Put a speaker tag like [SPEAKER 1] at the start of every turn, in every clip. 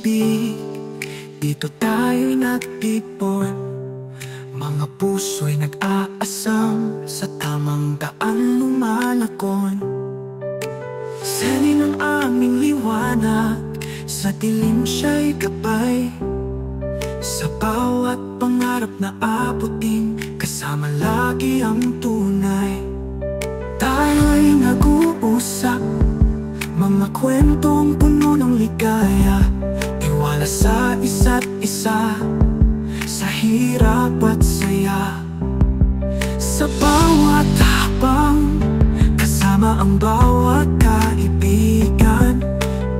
[SPEAKER 1] pag-ibig. Dito tayo'y nagtipon, mga puso'y nag-aasam, sa tamang daan lumalakon. Selin ang aming liwanag, sa dilim siya'y gabay. Sa bawat pangarap na abutin, kasama lagi ang tunay. Tayo'y nag-uusap, mga kwentong puno ng ligaya. Tiwala sa isa't isa, sa hirap at saya. Sa bawat habang, kasama ang bawat kaibigan.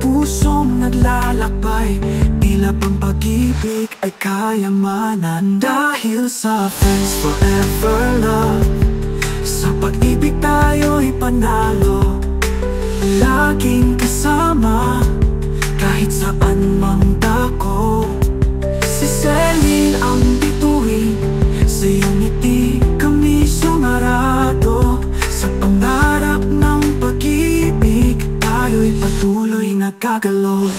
[SPEAKER 1] Pusong naglalakbay, tila bang pag-ibig ay kayamanan. Dahil sa Friends Forever Love, sa pag-ibig tayo'y panalo. Laging kasama, kahit saan mang dako. Si Selin ang bituin, sa iyong ngiti kami sumarado. Sa pangarap ng pag-ibig, tayo'y patuloy nagkagalaw.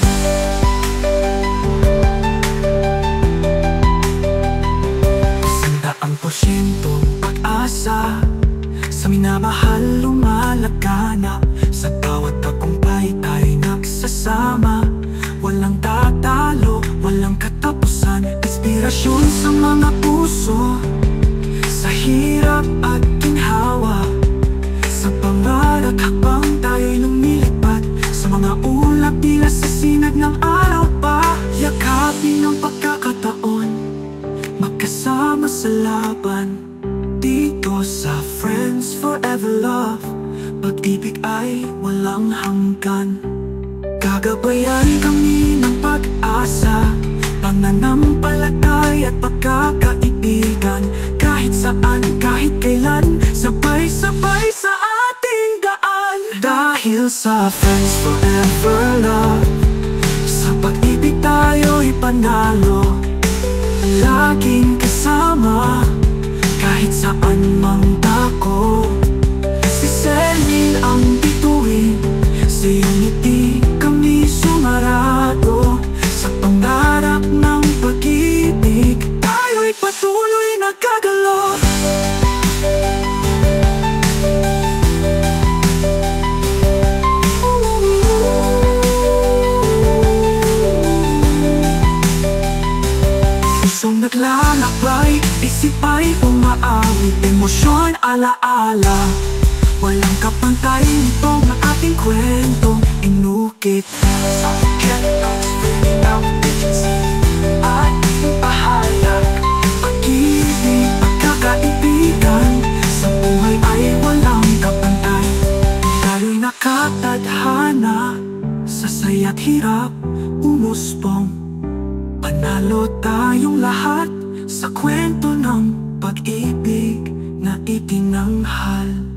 [SPEAKER 1] Sandaang porsyentong pag-asa, sa minamahal lumalagana. Sa bawat tagumpay tayo'y nagsasama. Walang tatalo, walang katapusan. Inspirasyon sa mga puso, sa hirap at ginhawa. Sa pangarap habang tayo'y lumilipad, sa mga ulap tila sa sinag ng araw pa. Yakapin ang pagkakataon, magkasama sa laban. Dito sa Friends Forever Love, pag-ibig ay walang hanggan. Gagabayan kami ng pag-asa, pananampalataya at pagkakaibigan. Kahit saan, kahit kailan, sabay-sabay sa ating daan. Dahil sa Friends Forever Love, sa pag-ibig tayo'y panalo. Laging kasama, kahit saan mang dako. Si Selin ang bituin, sa iyong ngiti kami sumarado. Sa pangarap ng pag-ibig, tayo'y patuloy nagkagalaw. Pusong naglalakbay, isip ay umaawit, emosyon alaala. Walang kapantay nitong ang ating kwentong inukit. Sa kentong ng agency at pahayag, pag-ibig, pagkakaibigan. Sa buhay ay walang kapantay, tayo'y nakatadhana. Sa saya't hirap, umusbong, panalo tayong lahat. Sa kwento ng pag-ibig na itinanghal.